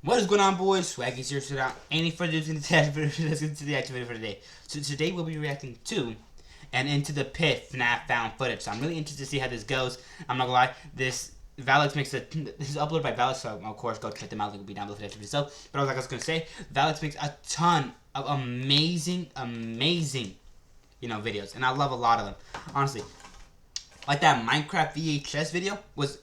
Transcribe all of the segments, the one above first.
What is going on, boys? Swaggy's here. So without any further ado, let's get into the activity for today. So today we'll be reacting to and Into the Pit FNAF found footage. So I'm really interested to see how this goes. I'm not gonna lie, this is uploaded by Valix, so of course go check them out. Link will be down below for the activity itself. But like I was gonna say, Valix makes a ton of amazing videos, and I love a lot of them. Honestly, like that Minecraft VHS video was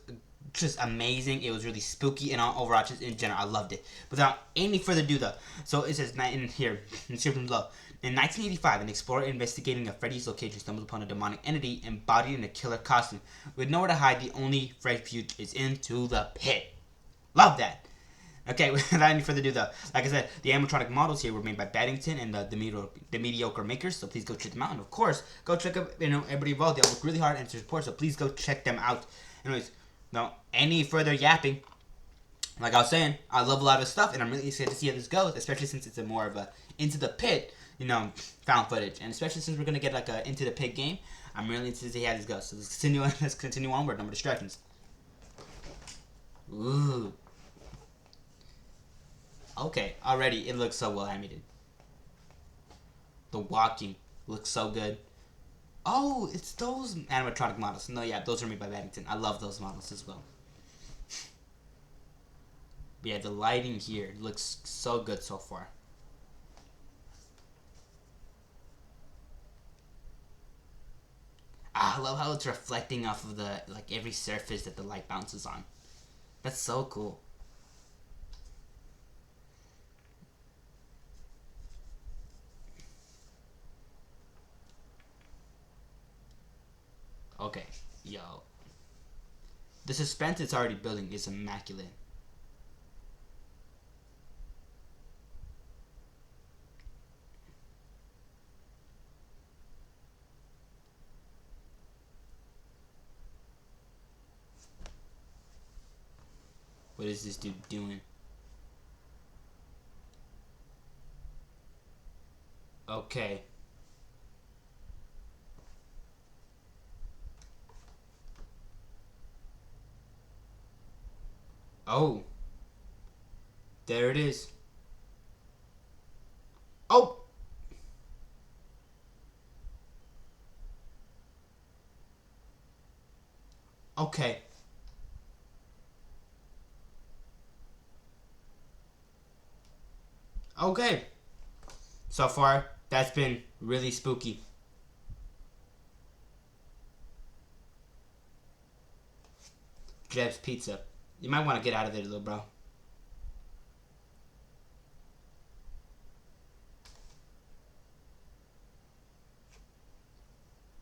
just amazing. It was really spooky, and overall, just in general, I loved it. Without any further ado, though, so it says in here, in the description below, in 1985, an explorer investigating a Freddy's location stumbles upon a demonic entity embodied in a killer costume. With nowhere to hide, the only refuge is into the pit. Love that. Okay, without any further ado, though, like I said, the animatronic models here were made by Battington and the mediocre makers, so please go check them out. And of course, go check out, everybody involved. They work really hard and support, so please go check them out. Anyways, no any further yapping. Like I was saying, I love a lot of stuff, and I'm really excited to see how this goes, especially since it's a more of a Into the Pit, found footage, and especially since we're gonna get like a Into the Pit game. I'm really interested to see how this goes. So let's continue onward. No more distractions. Ooh. Okay, already it looks so well animated. The walking looks so good. Oh, it's those animatronic models. No, yeah, those are made by Battington. I love those models as well. But yeah, the lighting here looks so good so far. I love how it's reflecting off of the every surface that the light bounces on. That's so cool. Okay, yo. The suspense it's already building is immaculate. What is this dude doing? Okay. Oh. There it is. Oh. Okay. Okay. So far, that's been really spooky. Jeb's Pizza. You might want to get out of there, little bro.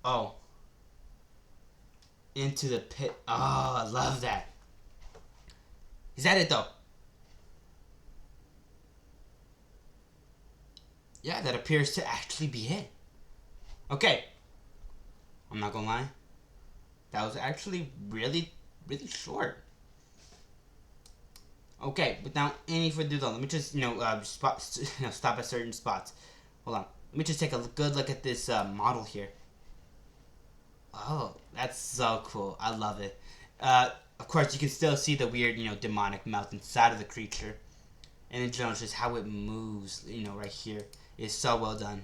Oh. Into the pit. Oh, I love that. Is that it, though? Yeah, that appears to actually be it. Okay. I'm not gonna lie. That was actually really short. Okay, without any further ado, let me just, stop at certain spots. Hold on. Let me just take a good look at this model here. Oh, that's so cool. I love it. Of course, you can still see the weird, demonic mouth inside of the creature. And in general, just how it moves, right here is so well done.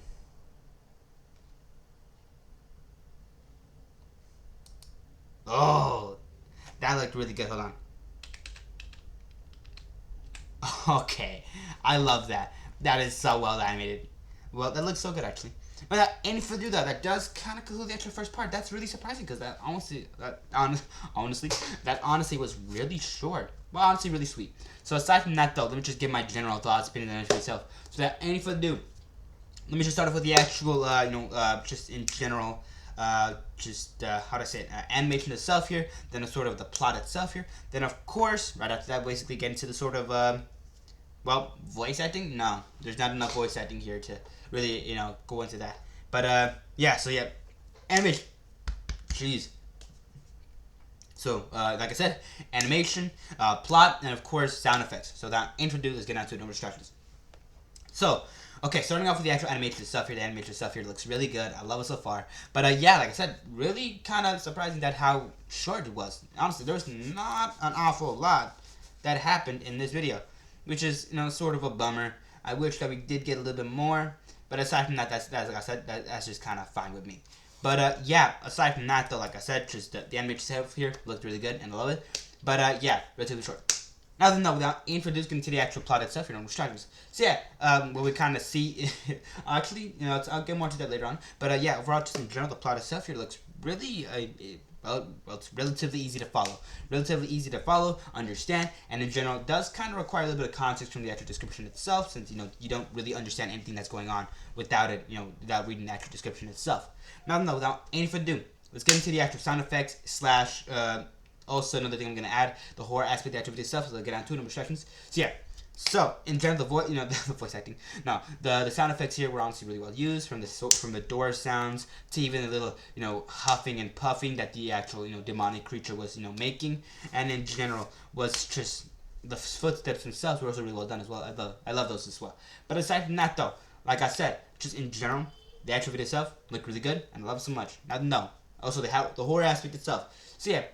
Oh, that looked really good. Hold on. Okay, I love that. That is so well animated. Well, that looks so good, actually. But any further ado, that does kind of conclude the actual first part. That's really surprising because that honestly was really short. Well, honestly, really sweet. So aside from that, though, let me just give my general thoughts, opinion on it myself. So that any further ado, let me just start off with the actual, just in general, how to say it, animation itself here. Then a sort of the plot itself here. Then of course, right after that, basically get into the sort of, voice acting. No, there's not enough voice acting here to really, go into that. But yeah, so yeah, animation. Jeez. So, like I said, animation, plot, and of course, sound effects. So that introduce, let's get on to no distractions. So, okay, starting off with the actual animation stuff here. The animation stuff here looks really good. I love it so far. But yeah, like I said, really kind of surprising that how short it was. Honestly, there's not an awful lot that happened in this video. which is, you know, sort of a bummer. I wish that we did get a little bit more, but aside from that, that's like I said, that's just kind of fine with me. But yeah, aside from that though, like I said, just the animation itself here looked really good and I love it. But yeah, relatively short. Now then, without introducing to the actual plot itself, you know, strategies. So yeah, what we kind of see, actually, you know, I'll get more to that later on. But yeah, overall, just in general, the plot itself here looks really, well, it's relatively easy to follow. Relatively easy to follow, understand, and in general, it does kind of require a little bit of context from the actual description itself, since, you know, you don't really understand anything that's going on without it, you know, without reading the actual description itself. Now then, without any further ado, let's get into the actual sound effects slash, also, another thing I'm going to add, the horror aspect of the activity itself, so I'll get on to it, no distractions. So yeah, so in general, the voice, you know, the voice acting, no, the sound effects here were honestly really well used, from the door sounds to even the little, you know, huffing and puffing that the actual, you know, demonic creature was, you know, making, and in general was just the footsteps themselves were also really well done as well. I love those as well. But aside from that though, like I said, just in general, the actual video itself looked really good, and I love it so much. Now, no, also the horror aspect itself. So yeah.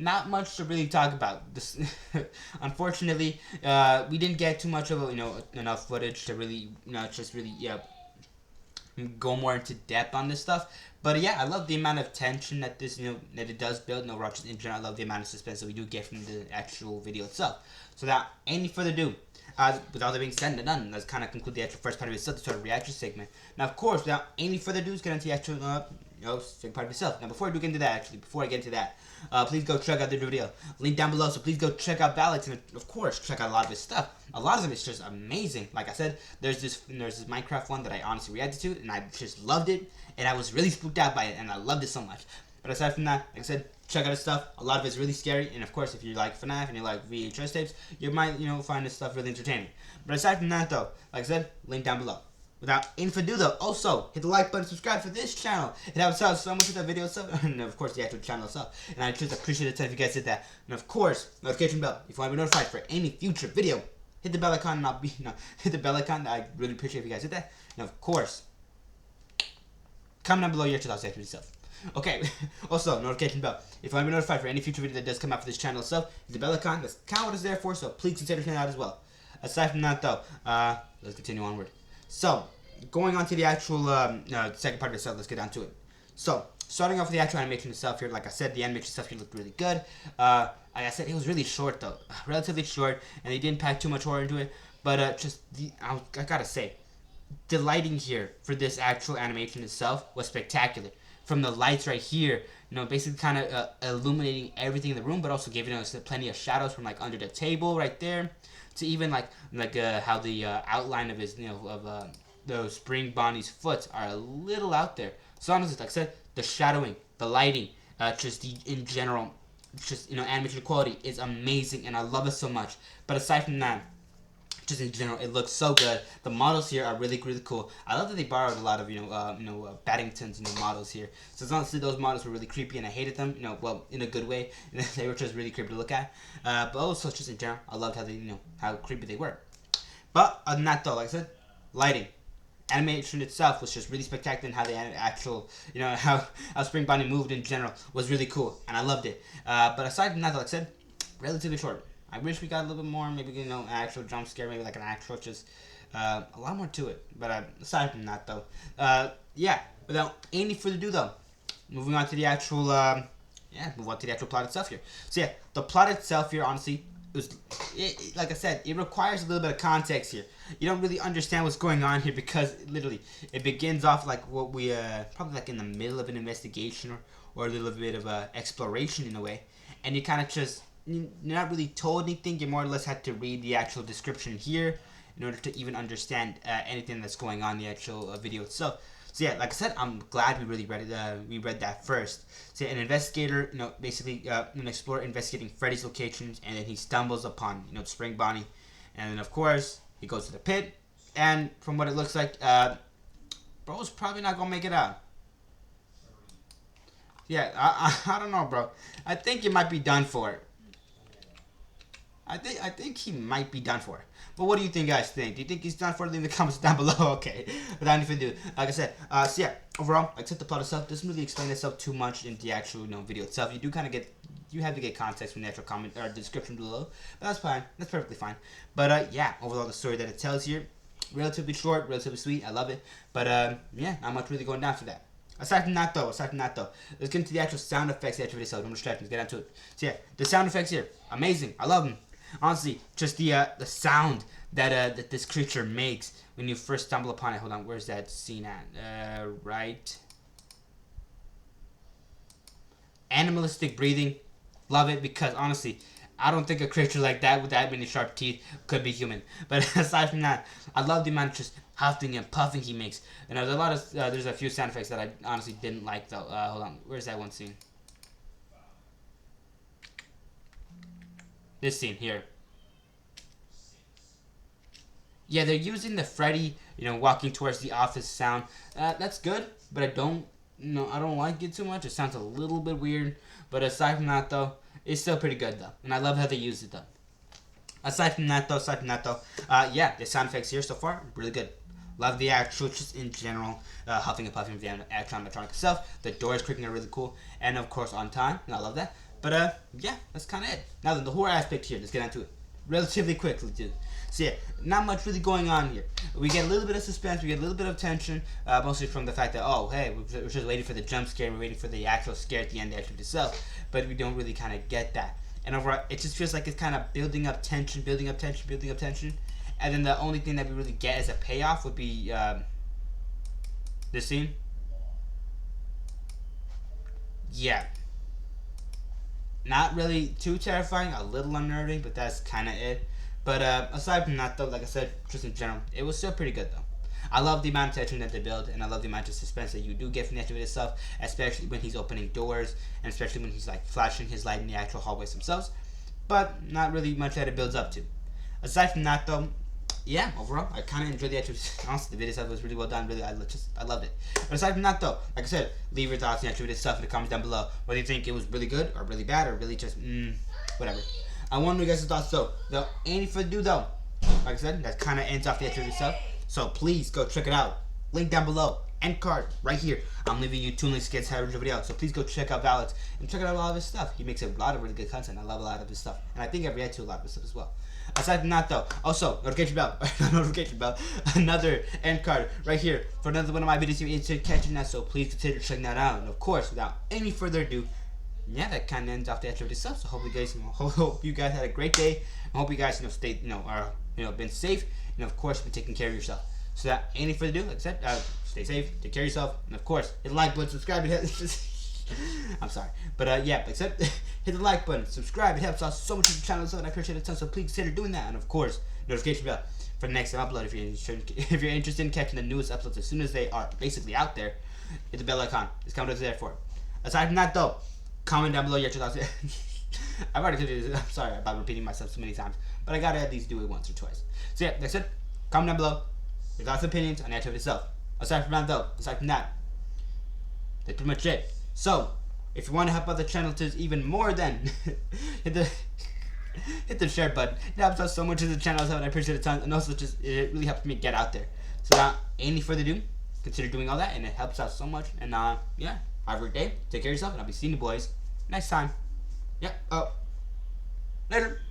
Not much to really talk about. This, unfortunately, we didn't get too much of enough footage to really, just really, go more into depth on this stuff. But yeah, I love the amount of tension that this, that it does build. No, just in general, I love the amount of suspense that we do get from the actual video itself. So without any further ado, with all that being said and done, let's kind of conclude the actual first part of itself, the sort of reaction segment. Now, of course, without any further ado, let's get into the actual, second part of itself. Now, before I do get into that, please go check out the video. Link down below, so please go check out Alex, and of course, check out a lot of his stuff. A lot of them is just amazing. Like I said, there's this Minecraft one that I honestly reacted to, and I just loved it, and I was really spooked out by it, and I loved it so much. But aside from that, like I said, check out his stuff. A lot of it's really scary, and of course, if you like FNAF and you like VHS tapes, you might, find this stuff really entertaining. But aside from that, though, like I said, link down below. Without any further ado, also hit the like button, subscribe for this channel. It helps out so much with that video itself, and of course the actual channel itself. And I just appreciate it if you guys did that. And of course, notification bell if you want to be notified for any future video. Hit the bell icon, and I'll be hit the bell icon. I really appreciate if you guys did that. And of course, comment down below your thoughts after yourself. Okay. Also, notification bell if you want to be notified for any future video that does come out for this channel itself. Hit the bell icon. That's kind of what it's there for. So please consider checking it out as well. Aside from that, though, let's continue onward. So, going on to the actual second part of itself, let's get down to it. So, starting off with the actual animation itself here, like I said, the animation stuff here looked really good. Like I said, it was really short though, relatively short, and they didn't pack too much horror into it. But I gotta say, the lighting here for this actual animation itself was spectacular. From the lights right here, basically kind of illuminating everything in the room, but also giving us plenty of shadows from like under the table right there, to even like how the outline of his those spring Bonnie's foot are a little out there. So honestly, like I said, the shadowing, the lighting, just in general, just animation quality is amazing, and I love it so much. But aside from that, just in general, it looks so good. The models here are really cool. I love that they borrowed a lot of battington's models here. So honestly, those models were really creepy, and I hated them. Well, in a good way. They were just really creepy to look at. But also just in general, I loved how they how creepy they were. But other than that, though, like I said, lighting. Animation itself was just really spectacular, and how the actual, how Spring Bonnie moved in general was really cool, and I loved it. But aside from that, like I said, relatively short. I wish we got a little bit more, maybe, an actual jump scare, maybe like an actual, just, a lot more to it. But aside from that, though, yeah, without any further ado, though, moving on to the actual, move on to the actual plot itself here. So yeah, the plot itself here, honestly, like I said, it requires a little bit of context here. You don't really understand what's going on here, because literally it begins off like what we probably like in the middle of an investigation, or a little bit of exploration in a way, and you kind of just, you're not really told anything. You more or less had to read the actual description here in order to even understand anything that's going on in the actual video itself. So yeah, like I said, I'm glad we really read it. We read that first. So an investigator, basically an explorer investigating Freddy's locations, and then he stumbles upon Spring Bonnie, and then of course he goes to the pit, and from what it looks like, bro's probably not gonna make it out. Yeah, I don't know, bro. I think he might be done for. I think he might be done for. But what do you think, guys think? Do you think he's done for? Leave in the comments down below. Okay. Without any further ado, like I said, so yeah, overall, except the plot itself doesn't really explain itself too much in the actual video itself. You do kind of get you have to get context from the actual comment or description below. But that's fine. That's perfectly fine. But yeah, overall the story that it tells here, relatively short, relatively sweet. I love it. But yeah, not much really going down for that. Aside from that though, let's get into the actual sound effects of the actual video. So don't distract me. Let's get into it. So yeah, the sound effects here, amazing. I love them. Honestly, just the sound that this creature makes when you first stumble upon it. Hold on, where's that scene at? Right. Animalistic breathing, love it, because honestly, I don't think a creature like that with that many sharp teeth could be human. But aside from that, I love the amount of just huffing and puffing he makes. And there's a lot of there's a few sound effects that I honestly didn't like though. Hold on, where's that one scene? This scene here. Yeah, they're using the Freddy, walking towards the office sound. That's good, but I don't like it too much. It sounds a little bit weird, but aside from that though, it's still pretty good though, and I love how they use it though. Aside from that though, yeah, the sound effects here so far really good. Love the actual, just in general, huffing and puffing of the actual animatronic itself. The doors creaking are really cool, and of course on time, and I love that. But yeah, that's kind of it. Now then, the horror aspect here. Let's get into it relatively quickly, dude. So yeah, not much really going on here. We get a little bit of suspense, we get a little bit of tension, mostly from the fact that, oh, hey, we're just waiting for the jump scare, we're waiting for the actual scare at the end of the actual itself, but we don't really kind of get that. And overall, it just feels like it's kind of building up tension, and then the only thing that we really get as a payoff would be this scene. Yeah. Not really too terrifying, a little unnerving, but that's kind of it. But aside from that though, like I said, just in general, it was still pretty good though. I love the amount of tension that they build, and I love the amount of suspense that you do get from the actual video itself, especially when he's opening doors, and especially when he's like flashing his light in the actual hallways themselves. But not really much that it builds up to. Aside from that though, yeah, overall, I kind of enjoyed the actual, honestly, the video itself was really well done, really, I loved it. But aside from that though, like I said, leave your thoughts on the actual video stuff in the comments down below, whether you think it was really good, or really bad, or really just, whatever. I want to know you guys' thoughts though. Without any further ado though, like I said, that kind of ends off the actual video stuff. So please go check it out. Link down below. End card right here. I'm leaving you 2 links to get to the video. So please go check out Valid and check out a lot of his stuff. He makes a lot of really good content. I love a lot of his stuff. And I think I've reacted to a lot of his stuff as well. Aside from that though, also notification bell, another end card right here for another one of my videos if you're interested in catching that. So please consider checking that out. And of course, without any further ado, yeah, that kind of ends off the actual video stuff. So hope you guys had a great day. I hope you guys stay been safe, and of course been taking care of yourself. So that any further ado, like I said, stay safe, take care of yourself, and of course hit the like button, subscribe. I'm sorry, but yeah, like I said, hit the like button, subscribe. It helps out so much with the channel, and I appreciate it a ton. So please consider doing that, and of course notification bell for the next upload if you're interested in catching the newest uploads as soon as they are basically out there. Hit the bell icon. It's coming there for it. Aside from that though, comment down below your thoughts. I've already told you this. I'm sorry about repeating myself so many times, but I gotta at least do it once or twice. So yeah, that's it. Comment down below your thoughts and opinions on the activity itself. Aside from that, that's pretty much it. So if you want to help out the channel to even more, then hit the share button. It helps out so much in the channel, and I appreciate it a ton. And also, it really helps me get out there. So without any further ado, consider doing all that, and it helps out so much. And yeah, have a great day. Take care of yourself, and I'll be seeing you boys next time. Yeah. Oh, later.